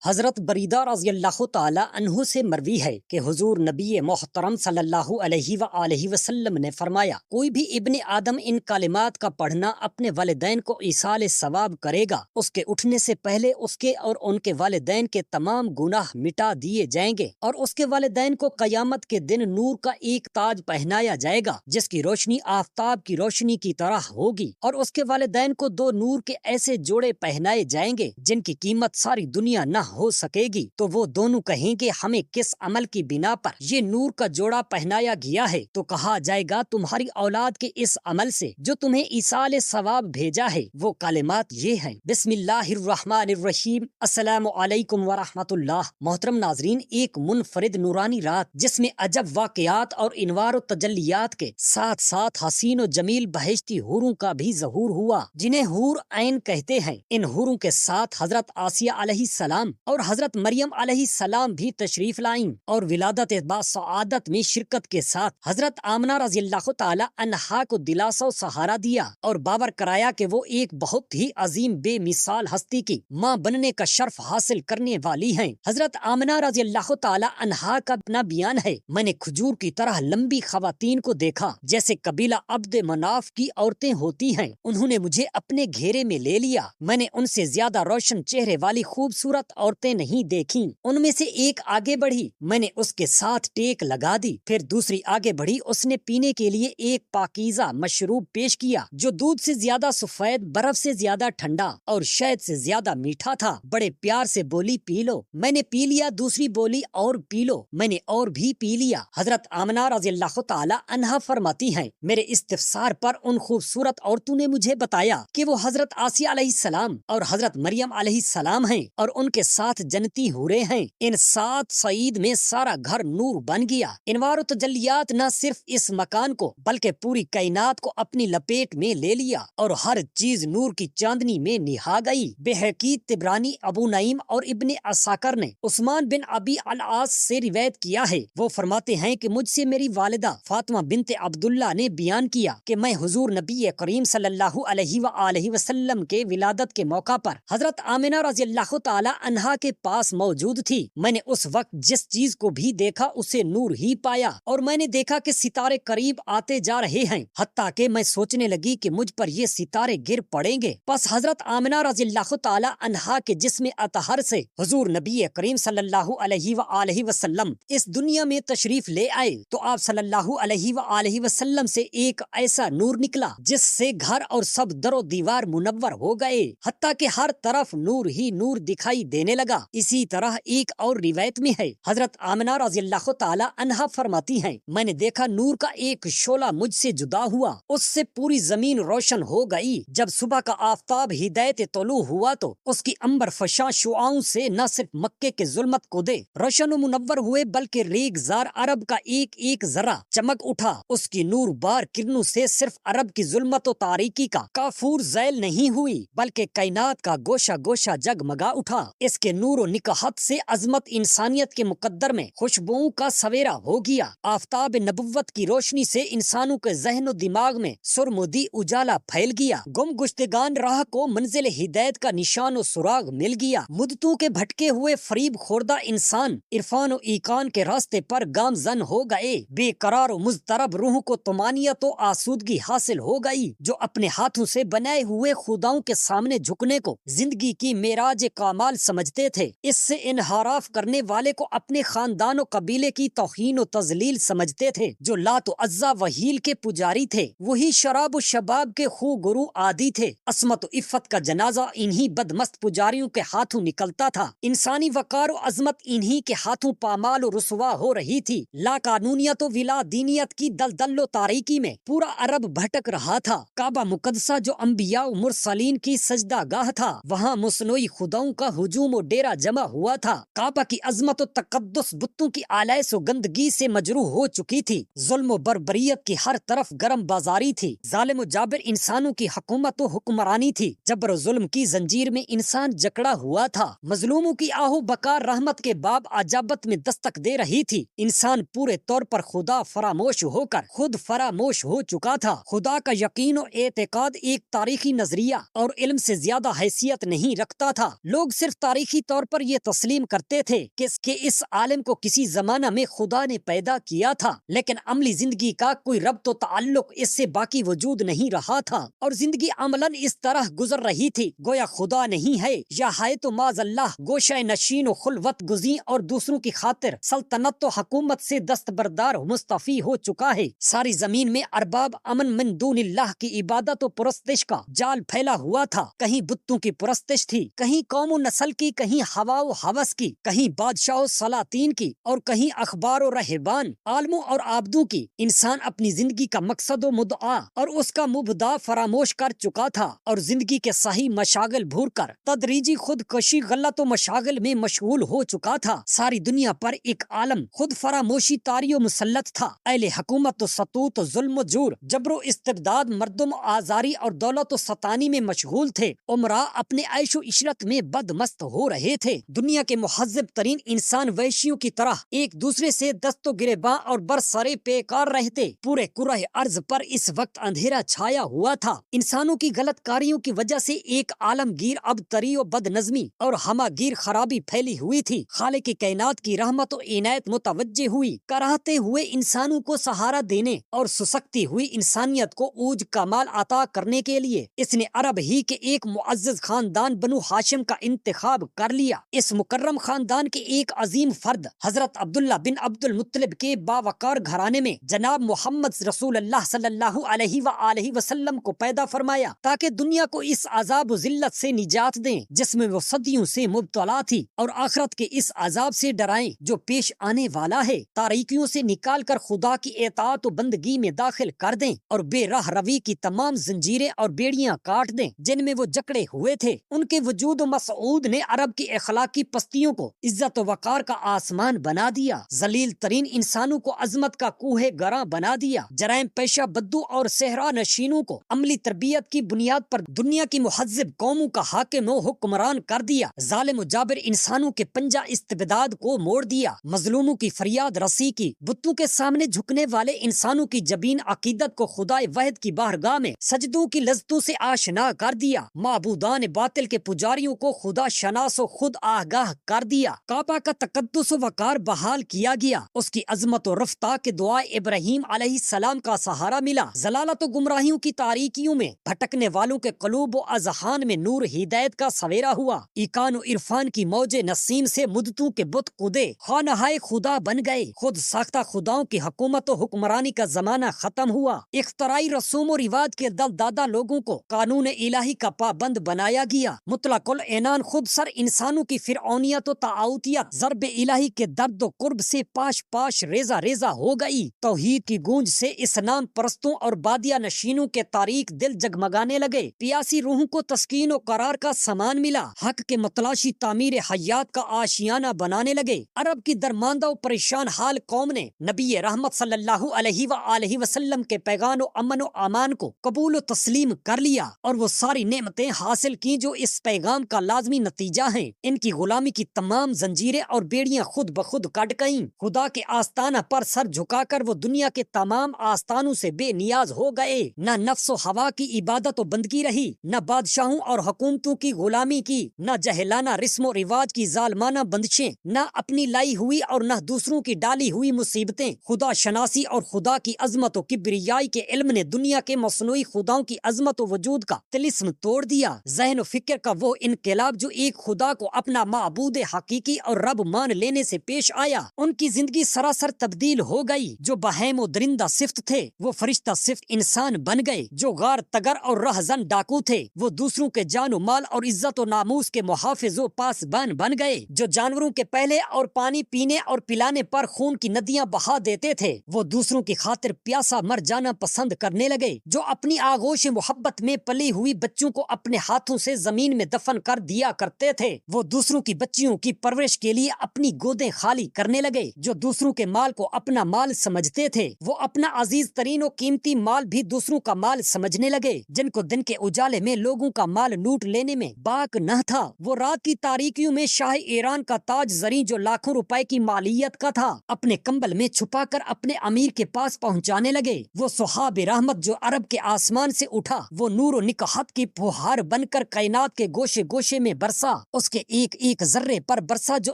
حضرت بریدہ رضی اللہ تعالی عنہ سے مروی ہے کہ حضور نبی محترم صلی اللہ علیہ وآلہ وسلم نے فرمایا، کوئی بھی ابن آدم ان کلمات کا پڑھنا اپنے والدین کو ایصال ثواب کرے گا، اس کے اٹھنے سے پہلے اس کے اور ان کے والدین کے تمام گناہ مٹا دیے جائیں گے، اور اس کے والدین کو قیامت کے دن نور کا ایک تاج پہنایا جائے گا جس کی روشنی آفتاب کی روشنی کی طرح ہوگی، اور اس کے والدین کو دو نور کے ایسے جوڑے پہنائے جائیں گے جن کی قیمت ساری دنیا نہ ہو سکے گی، تو وہ دونوں کہیں گے ہمیں کس عمل کی بنا پر یہ نور کا جوڑا پہنایا گیا ہے؟ تو کہا جائے گا تمہاری اولاد کے اس عمل سے جو تمہیں ایصال ثواب بھیجا ہے۔ وہ کلمات یہ ہیں: بسم اللہ الرحمن الرحیم، السلام علیکم ورحمۃ اللہ۔ محترم ناظرین، ایک منفرد نورانی رات جس میں عجب واقعات اور انوار و تجلیات کے ساتھ ساتھ حسین و جمیل بہشتی حوروں کا بھی ظہور ہوا جنہیں حور عین کہتے ہیں۔ ان حوروں کے ساتھ حضرت آسیہ علیہ السلام اور حضرت مریم علیہ السلام بھی تشریف لائیں اور ولادت باسعادت میں شرکت کے ساتھ حضرت آمنہ رضی اللہ تعالی عنہا کو دلاسا و سہارا دیا اور باور کرایا کہ وہ ایک بہت ہی عظیم بے مثال ہستی کی ماں بننے کا شرف حاصل کرنے والی ہیں۔ حضرت آمنہ رضی اللہ تعالی عنہا کا اپنا بیان ہے، میں نے کھجور کی طرح لمبی خواتین کو دیکھا جیسے قبیلہ عبد مناف کی عورتیں ہوتی ہیں، انہوں نے مجھے اپنے گھیرے میں لے لیا، میں نے ان سے زیادہ روشن چہرے والی خوبصورت عورتیں نہیں دیکھیں، ان میں سے ایک آگے بڑھی، میں نے اس کے ساتھ ٹیک لگا دی، پھر دوسری آگے بڑھی، اس نے پینے کے لیے ایک پاکیزہ مشروب پیش کیا جو دودھ سے زیادہ سفید، برف سے زیادہ ٹھنڈا اور شہد سے زیادہ میٹھا تھا، بڑے پیار سے بولی پی لو، میں نے پی لیا، دوسری بولی اور پی لو، میں نے اور بھی پی لیا۔ حضرت آمنہ رضی اللہ تعالی عنہا فرماتی ہیں، میرے استفسار پر ان خوبصورت عورتوں نے مجھے بتایا کہ وہ حضرت آسیہ علیہ السلام اور حضرت مریم علیہ السلام ہیں اور ان کے ساتھ جنتی حوریں ہیں۔ ان 7 سعید میں سارا گھر نور بن گیا۔ انوار و تجلیات نہ صرف اس مکان کو بلکہ پوری کائنات کو اپنی لپیٹ میں لے لیا اور ہر چیز نور کی چاندنی میں نہا گئی۔ بہقی، طبرانی، ابو نعیم اور ابن عساکر نے عثمان بن ابی العاص سے روایت کیا ہے، وہ فرماتے ہیں کہ مجھ سے میری والدہ فاطمہ بنت عبداللہ نے بیان کیا کہ میں حضور نبی کریم صلی اللہ علیہ وآلہ وسلم کے ولادت کے موقع پر حضرت آمنہ رضی اللہ تعالی عنہا کے پاس موجود تھی، میں نے اس وقت جس چیز کو بھی دیکھا اسے نور ہی پایا، اور میں نے دیکھا کہ ستارے قریب آتے جا رہے ہیں، حتیٰ کہ میں سوچنے لگی کہ مجھ پر یہ ستارے گر پڑیں گے۔ پس حضرت آمنہ رضی اللہ تعالی عنہا کے جسم اطہر سے حضور نبی کریم صلی اللہ علیہ وآلہ وسلم اس دنیا میں تشریف لے آئے تو آپ صلی اللہ علیہ وآلہ وسلم سے ایک ایسا نور نکلا جس سے گھر اور سب در و دیوار منور ہو گئے، حتیٰ کہ ہر طرف نور ہی نور دکھائی دینے لگا۔ اسی طرح ایک اور روایت میں ہے، حضرت آمنہ رضی اللہ تعالی عنہا فرماتی ہیں، میں نے دیکھا نور کا ایک شعلہ مجھ سے جدا ہوا، اس سے پوری زمین روشن ہو گئی۔ جب صبح کا آفتاب ہدایت طلوع ہوا تو اس کی عنبر فشاں شعاؤں سے نہ صرف مکے کے ظلمت کو دے روشن و منور ہوئے بلکہ ریگ زار عرب کا ایک ایک ذرہ چمک اٹھا۔ اس کی نور بار کرنوں سے صرف عرب کی ظلمت و تاریکی کا کافور زیل نہیں ہوئی بلکہ کائنات کا گوشہ گوشہ جگمگا اٹھا۔ اس کے نور و نکہت سے عظمت انسانیت کے مقدر میں خوشبوؤں کا سویرا ہو گیا۔ آفتاب نبوت کی روشنی سے انسانوں کے ذہن و دماغ میں سرمدی اجالا پھیل گیا، گم گشتگان راہ کو منزل ہدایت کا نشان و سراغ مل گیا، مدتوں کے بھٹکے ہوئے فریب خوردہ انسان عرفان و ایقان کے راستے پر گامزن ہو گئے، بے قرار و مضطرب روح کو طمانینت و آسودگی حاصل ہو گئی، جو اپنے ہاتھوں سے بنائے ہوئے خداؤں کے سامنے جھکنے کو زندگی کی معراج کامال سمجھتے تھے۔ اس سے انحراف کرنے والے کو اپنے خاندان و قبیلے کی توہین و تذلیل سمجھتے تھے، جو لات و عزا و ہیل کے پجاری تھے، وہی شراب و شباب کے خو گرو عادی تھے۔ عصمت و عفت کا جنازہ انہی بدمست پجاریوں کے ہاتھوں نکلتا تھا، انسانی وقار و عظمت انہی کے ہاتھوں پامال و رسوا ہو رہی تھی۔ لا قانونیت و ولا دینیت کی دلدل و تاریکی میں پورا عرب بھٹک رہا تھا۔ کعبہ مقدسہ جو انبیاء و مرسلین کی سجدہ گاہ تھا، وہاں مصنوعی خداؤں کا ہجوم و ڈیرا جمع ہوا تھا۔ کعبہ کی عظمت و تقدس بتوں کی آلائش و گندگی سے مجروح ہو چکی تھی، ظلم و بربریت کی ہر طرف گرم بازاری تھی، ظالم و جابر انسانوں کی حکومت و حکمرانی تھی، جبر و ظلم کی زنجیر میں انسان جکڑا ہوا تھا، مظلوموں کی آہ و بکار رحمت کے باب عجابت میں دستک دے رہی تھی۔ انسان پورے طور پر خدا فراموش ہو کر خود فراموش ہو چکا تھا۔ خدا کا یقین و اعتقاد ایک تاریخی نظریہ اور علم سے زیادہ حیثیت نہیں رکھتا تھا، لوگ صرف تاریخی طور پر یہ تسلیم کرتے تھے کہ اس عالم کو کسی زمانہ میں خدا نے پیدا کیا تھا، لیکن عملی زندگی کا کوئی ربط و تعلق اس سے باقی وجود نہیں رہا تھا، اور زندگی عملاً اس طرح گزر رہی تھی گویا خدا نہیں ہے، یا ہے تو معاذ اللہ گوشہ نشین و خلوت گزین اور دوسروں کی خاطر سلطنت و حکومت سے دستبردار مستعفی ہو چکا ہے۔ ساری زمین میں ارباب امن من دون اللہ کی عبادت و پرستش کا جال پھیلا ہوا تھا، کہیں بتوں کی پرستش تھی، کہیں قوم و نسل کی، کہیں ہوا و ہوس کی، کہیں بادشاہ و سلاطین کی، اور کہیں اخبار و رہبان، عالموں اور عابدوں کی۔ انسان اپنی زندگی کا مقصد و مدعا اور اس کا مبدا فراموش کر چکا تھا، اور زندگی کے صحیح مشاغل بھول کر تدریجی خودکشی غلط و مشاغل میں مشغول ہو چکا تھا۔ ساری دنیا پر ایک عالم خود فراموشی طاری و مسلط تھا، اہل حکومت و سطوت و ظلم و جور، جبر و استبداد، مردم و آزاری اور دولت و ستانی میں مشغول تھے، عمراء اپنے عیش و عشرت میں بد مست ہو رہے تھے۔ دنیا کے مہذب ترین انسان وحشیوں کی طرح ایک دوسرے سے دست و گریباں اور برسرے پیکار رہتے۔ پورے کرہ ارض پر اس وقت اندھیرا چھایا ہوا تھا، انسانوں کی غلط کاریوں کی وجہ سے ایک عالمگیر ابتری و بد نظمی اور ہماگیر خرابی پھیلی ہوئی تھی۔ خالق کائنات کی رحمت و عنایت متوجہ ہوئی، کراہتے ہوئے انسانوں کو سہارا دینے اور سسکتی ہوئی انسانیت کو اوج کمال عطا کرنے کے لیے اس نے عرب ہی کے ایک معزز خاندان بنو ہاشم کا انتخاب کر لیا۔ اس مکرم خاندان کے ایک عظیم فرد حضرت عبداللہ بن عبد المطلب کے باوقار گھرانے میں جناب محمد رسول اللہ صلی اللہ علیہ وآلہ وسلم کو پیدا فرمایا، تاکہ دنیا کو اس عذاب و ذلت سے نجات دیں جس میں وہ صدیوں سے مبتلا تھی، اور آخرت کے اس عذاب سے ڈرائیں جو پیش آنے والا ہے، تاریکیوں سے نکال کر خدا کی اطاعت و بندگی میں داخل کر دیں، اور بے راہ روی کی تمام زنجیریں اور بیڑیاں کاٹ دیں جن میں وہ جکڑے ہوئے تھے۔ ان کے وجود و مسعود نے عرب کی اخلاقی پستیوں کو عزت و وقار کا آسمان بنا دیا، ذلیل ترین انسانوں کو عظمت کا کوہ گراں بنا دیا، جرائم پیشہ بدو اور صحرا نشینوں کو عملی تربیت کی بنیاد پر دنیا کی مہذب قوموں کا حاکم و حکمران کر دیا، ظالم و جابر انسانوں کے پنجہ استبداد کو موڑ دیا، مظلوموں کی فریاد رسی کی، بتوں کے سامنے جھکنے والے انسانوں کی جبین عقیدت کو خدائے واحد کی بارگاہ میں سجدوں کی لذتوں سے آشنا کر دیا، معبودان باطل کے پجاریوں کو خدا شناس و خود آگاہ کر دیا، کعبہ کا تقدس و وقار بحال کیا گیا، اس کی عظمت و رفتہ کے دعائے ابراہیم علیہ السلام کا سہارا ملا، ضلالت و گمراہیوں کی تاریکیوں میں بھٹکنے والوں کے قلوب و اذہان میں نور ہدایت کا سویرا ہوا، ایقان و عرفان کی موج نسیم سے مدتوں کے بت قدے خانہائے خدا بن گئے، خود ساختہ خداؤں کی حکومت و حکمرانی کا زمانہ ختم ہوا، اختراعی رسوم و رواج کے دل دادا لوگوں کو قانون الہی کا پابند بنایا گیا، مطلق العنان خود سر انسانوں کی فرعونیت و تعاوتیت ضرب الہی کے درد و قرب سے پاش پاش ریزہ ریزہ ہو گئی، توحید کی گونج سے اسلام پرستوں اور بادیہ نشینوں کے تاریک دل جگمگانے لگے، پیاسی روحوں کو تسکین و قرار کا سامان ملا، حق کے متلاشی تعمیر حیات کا آشیانہ بنانے لگے۔ عرب کی درماندہ و پریشان حال قوم نے نبی رحمت صلی اللہ علیہ وآلہ وسلم کے پیغام و امن و امان کو قبول و تسلیم کر لیا، اور وہ ساری نعمتیں حاصل کی جو اس پیغام کا لازمی نتیجہ ہیں۔ ان کی غلامی کی تمام زنجیریں اور بیڑیاں خود بخود کٹ گئیں، خدا کے آستانہ پر سر جھکا کر وہ دنیا کے تمام آستانوں سے بے نیاز ہو گئے، نہ نفس و ہوا کی عبادت و بندگی رہی، نہ بادشاہوں اور حکومتوں کی غلامی کی، نہ جہلانہ رسم و رواج کی ظالمانہ بندشیں، نہ اپنی لائی ہوئی اور نہ دوسروں کی ڈالی ہوئی مصیبتیں۔ خدا شناسی اور خدا کی عظمت و کبریائی کے علم نے دنیا کے مصنوعی خداؤں کی عظمت و وجود کا طلسم توڑ دیا، ذہن و فکر کا وہ انقلاب جو ایک خدا کو اپنا معبود حقیقی اور رب مان لینے سے پیش آیا۔ ان کی زندگی سراسر تبدیل ہو گئی، جو بہیم و درندہ صفت تھے وہ فرشتہ صفت انسان بن گئے، جو غار تگر اور رہزن ڈاکو تھے وہ دوسروں کے جان و مال اور عزت و ناموس کے محافظ و پاسبان بن گئے، جو جانوروں کے پہلے اور پانی پینے اور پلانے پر خون کی ندیاں بہا دیتے تھے وہ دوسروں کی خاطر پیاسا مر جانا پسند کرنے لگے، جو اپنی آغوش محبت میں پلی ہوئی بچوں کو اپنے ہاتھوں سے زمین میں دفن کر دیا کرتے تھے وہ دوسروں کی بچیوں کی پرورش کے لیے اپنی گودیں خالی کرنے لگے، جو دوسروں کے مال کو اپنا مال سمجھتے تھے وہ اپنا عزیز ترین و قیمتی مال بھی دوسروں کا مال سمجھنے لگے، جن کو دن کے اجالے میں لوگوں کا مال لوٹ لینے میں باک نہ تھا وہ رات کی تاریکیوں میں شاہ ایران کا تاج زری جو لاکھوں روپے کی مالیت کا تھا اپنے کمبل میں چھپا کر اپنے امیر کے پاس پہنچانے لگے، وہ سحاب رحمت جو عرب کے آسمان سے اٹھا وہ نور و نکہت کی پھوہار بن کر کائنات کے گوشے گوشے میں برسا، اس کے ایک ایک ذرے پر برسا جو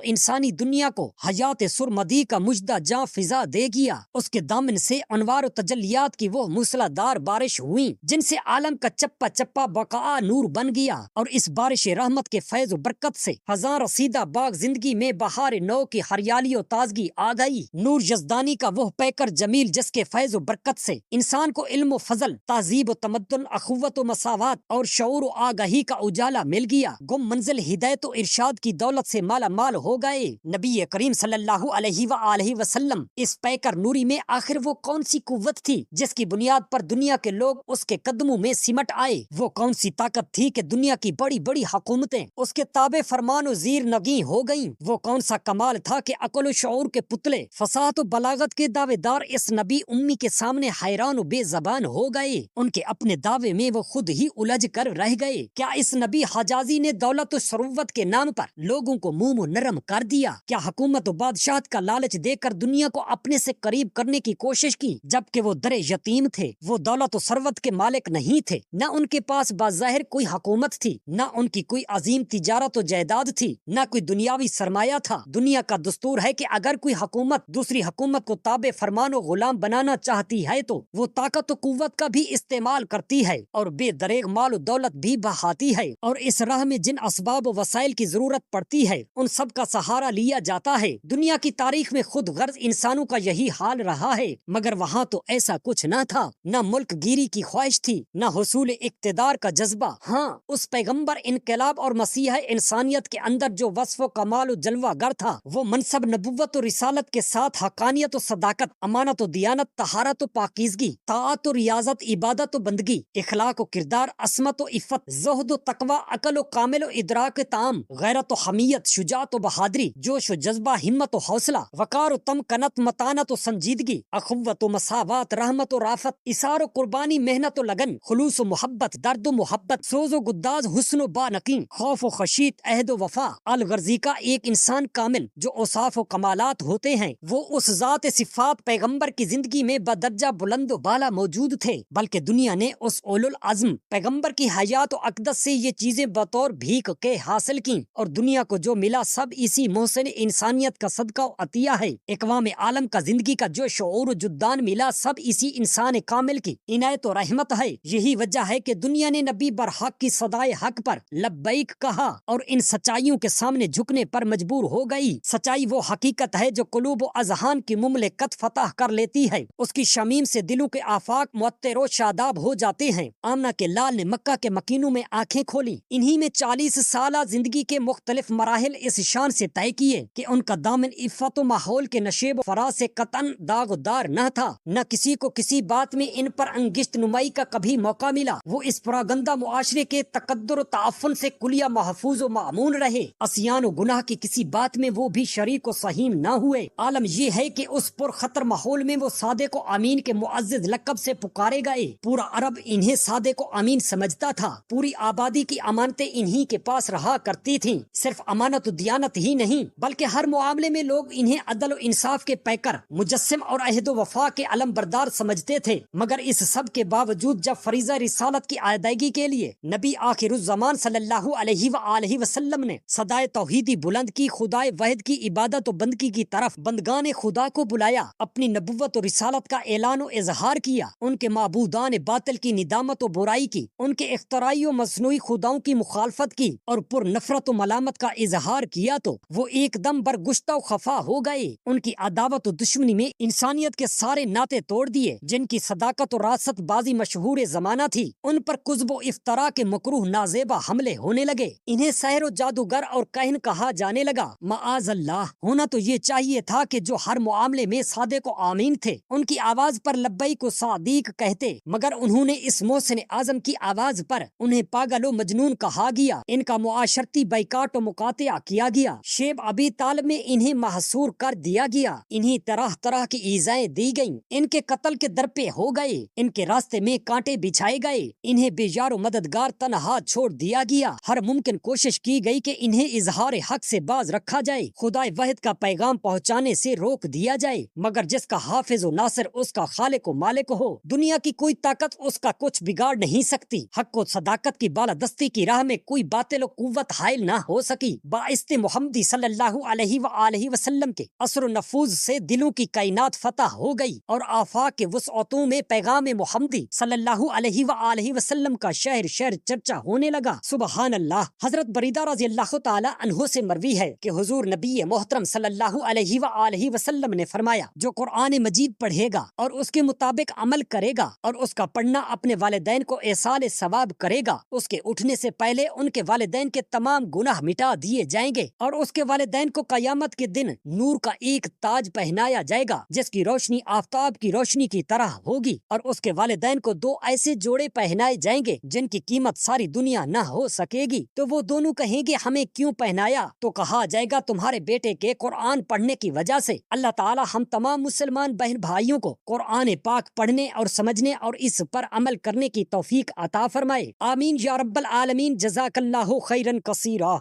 انسانی دنیا کو حیات سرمدی کا مجدہ جاں فضا دے گیا۔ اس کے دامن سے انوار و تجلیات کی وہ موسلا دار بارش ہوئی جن سے عالم کا چپا چپا بقاء نور بن گیا، اور اس بارش رحمت کے فیض و برکت سے ہزار رسیدہ باغ زندگی میں بہار نو کی ہریالی و تازگی آ گئی۔ نور یزدانی کا وہ پیکر جمیل جس کے فیض و برکت سے انسان کو علم و فضل، تہذیب و تمدن، اخوت و مساوات اور شعور و آگہی کا اجالا مل گیا۔ گم منزل ہدایت و ارشاد کی دولت سے مالا مال ہو گئے۔ نبی کریم صلی اللہ علیہ وآلہ وسلم اس پیکر نوری میں آخر وہ کون سی قوت تھی جس کی بنیاد پر دنیا کے لوگ اس کے قدموں میں سمٹ آئے؟ وہ کون سی طاقت تھی کہ دنیا کی بڑی بڑی حکومتیں اس کے تابع فرمان و زیر نگیں ہو گئیں؟ وہ کون سا کمال تھا کہ عقل و شعور کے پتلے، فصاحت و بلاغت کے دعوے دار اس نبی امی کے سامنے حیران و بے زبان ہو گئے؟ ان کے اپنے دعوے میں وہ خود ہی الجھ کر رہ گئے۔ کیا اس نبی حجازی نے دولت و ثروت کے نام پر لوگوں کو موم و نرم کر دیا؟ کیا حکومت و بادشاہت کا لالچ دے کر دنیا کو اپنے سے قریب کرنے کی کوشش کی جبکہ وہ در یتیم تھے؟ وہ دولت و ثروت کے مالک نہیں تھے، نہ ان کے پاس بظاہر کوئی حکومت تھی، نہ ان کی کوئی عظیم تجارت و جائیداد تھی، نہ کوئی دنیاوی سرمایہ تھا۔ دنیا کا دستور ہے کہ اگر کوئی حکومت دوسری حکومت کو تابع فرمان و غلام بنانا چاہتی ہے تو وہ طاقت و قوت کا بھی استعمال کرتی ہے اور بے دریغ مال و دولت بھی بہاتی ہے، اور اس راہ میں جن اسباب و وسائل کی ضرورت پڑتی ہے ان سب کا سہارا لیا جاتا ہے۔ دنیا کی تاریخ میں خود غرض انسانوں کا یہی حال رہا ہے، مگر وہاں تو ایسا کچھ نہ تھا، نہ ملک گیری کی خواہش تھی، نہ حصول اقتدار کا جذبہ۔ ہاں، اس پیغمبر انقلاب اور مسیح انسانیت کے اندر جو وصف و کمال و جلوہ گر تھا وہ منصب نبوت و رسالت کے ساتھ حقانیت و صداقت، امانت و دیانت، طہارت و پاکیزگی، طاعت و ریاضت، عبادت و بندگی، اخلاق و کردار، عصمت و عفت، زہد و تقوی، عقل و کامل و ادراک تام، غیرت و حمیت، شجاعت و بہادری، جوش و جذبہ، ہمت و حوصلہ، وقار و تمکنت، متانت و سنجیدگی، اخوت و مساوات، رحمت و رافت، اثار و قربانی، محنت و لگن، خلوص و محبت، درد و محبت، سوز و گداز، حسن و بانقی، خوف و خشیت، عہد و وفا۔ الغرضی کا ایک انسان کامل جو اوصاف و کمالات ہوتے ہیں وہ اس ذات صفات پیغمبر کی زندگی میں بدرجہ بلند و بالا موجود تھے، بلکہ دنیا نے اس اولو العزم پیغمبر کی حیات و عقدت سے یہ چیزیں بطور بھیک کے حاصل کی، اور دنیا کو جو ملا سب اسی محسن انسانیت کا صدقہ و عطیہ ہے۔ اقوام عالم کا زندگی کا جو شعور و جدان ملا سب اسی انسان کامل کی عنایت و رحمت ہے۔ یہی وجہ ہے کہ دنیا نے نبی برحق کی صدائے حق پر لبیک کہا اور ان سچائیوں کے سامنے جھکنے پر مجبور ہو گئی۔ سچائی وہ حقیقت ہے جو قلوب و اذہان کی مملکت فتح کر لیتی ہے، اس کی شمیم سے دلوں کے آفاق معطر و شاداب ہو جاتے ہیں۔ آمنہ کے لال نے مکہ کے مکینوں میں آنکھیں کھولی، انہی میں 40 سالہ زندگی کے مختلف مراحل اس شان سے طے کیے کہ ان کا دامن عفت و ماحول کے نشیب و فراز سے قطعاً داغ دار نہ تھا، نہ کسی کو کسی بات میں ان پر انگشت نمائی کا کبھی موقع ملا۔ وہ اس پراگندہ معاشرے کے تقدر و تعفن سے کلیہ محفوظ و معمون رہے، عصیان و گناہ کی کسی بات میں وہ بھی شریک و سہیم نہ ہوئے۔ عالم یہ ہے کہ اس پر خطر ماحول میں وہ صادق و امین کے معزز لقب سے پکارے گئے۔ پورا عرب انہیں صادق و امین سمجھتا تھا، پوری آبادی کی امانتیں انہی کے پاس رہا کرتی تھیں۔ صرف امانت و دیانت ہی نہیں بلکہ ہر معاملے میں لوگ انہیں عدل و انصاف کے پیکر، مجسم اور عہد و وفا کے علم بردار سمجھتے تھے۔ مگر اس سب کے باوجود جب فریضہ رسالت کی ادائیگی کے لیے نبی آخر الزمان صلی اللہ علیہ وآلہ وسلم نے صدائے توحیدی بلند کی، خدائے واحد کی عبادت و بندگی کی طرف بندگان خدا کو بلایا، اپنی نبوت و رسالت کا اعلان و اظہار کیا، ان کے معبودان باطل کی ندامت و برائی کی، ان کے اختراعی و مصنوعی خداؤں کی مخالفت کی اور پر نفرت و ملامت کا اظہار کیا تو وہ ایک دم برگشتہ و خفا ہو گئے۔ ان کی عداوت و دشمنی میں انسانیت کے سارے ناطے توڑ دیے۔ جن کی صداقت و راست بازی مشہور زمانہ تھی ان پر کذب و افطرا کے مکروہ نازیبہ حملے ہونے لگے، انہیں سحر و جادوگر اور کاہن کہا جانے لگا۔ معاذ اللہ، ہونا تو یہ چاہیے تھا کہ جو ہر معاملے میں صادق و آمین تھے ان کی آواز پر لبیک و صادق کہتے، مگر انہوں نے اس محسن اعظم کی آواز پر انہیں پاگل و مجنون کہا گیا، ان کا معاشرتی بائیکاٹ و مقاطعہ کیا گیا، شیب ابی طالب میں انہیں محصور کر دیا گیا، انہیں طرح طرح کی ایذائیں دی گئیں، ان کے قتل کے در پہ ہو گئے، ان کے راستے میں کانٹے بچھائے گئے، انہیں بے یار و مددگار تنہا چھوڑ دیا گیا، ہر ممکن کوشش کی گئی کہ انہیں اظہار حق سے باز رکھا جائے، خدائے واحد کا پیغام پہنچانے سے روک دیا جائے، مگر جس کا حافظ و ناصر اس کا خالق و مالک ہو، دنیا کی کوئی طاقت اس کا کچھ بگاڑ نہیں سکتی۔ حق و صداقت کی بالادستی کی راہ میں کوئی باطل و قوت حائل نہ ہو سکی۔ باعث محمدی صلی اللہ علیہ وآلہ وسلم کے اثر و نفوذ سے دلوں کی کائنات فتح ہو گئی اور آفاق کے وسعتوں میں پیغام محمدی صلی اللہ علیہ وآلہ وسلم کا شہر شہر چرچا ہونے لگا۔ سبحان اللہ۔ حضرت بریدہ رضی اللہ تعالی عنہ سے مروی ہے کہ حضور نبی محترم صلی اللہ علیہ وآلہ وسلم نے فرمایا، جو قرآن مجید پڑھے گا اور اس کے مطابق عمل کرے گا اور اس کا پڑھنا اپنے والدین کو ایصال ثواب کرے گا، اس کے اٹھنے سے پہلے ان کے والدین کے تمام گناہ مٹا دیے جائیں گے اور اس کے والدین کو قیامت کے دن نور کا ایک تاج پہنایا جائے گا جس کی روشنی آفتاب کی روشنی کی طرح ہوگی، اور اس کے والدین کو 2 ایسے جوڑے پہنائے جائیں گے جن کی قیمت ساری دنیا نہ ہو سکے گی۔ تو وہ دونوں کہیں گے ہمیں کیوں پہنایا؟ تو کہا جائے گا تمہارے بیٹے کے قرآن پڑھنے کی وجہ سے۔ اللہ تعالی ہم تمام مسلمان بہن بھائیوں کو قرآن پاک پڑھنے اور سمجھنے اور اس پر عمل کرنے کی توفیق عطا فرمائے۔ آمین یا رب العالمین۔ جزاک اللہ خیرا کثیرا۔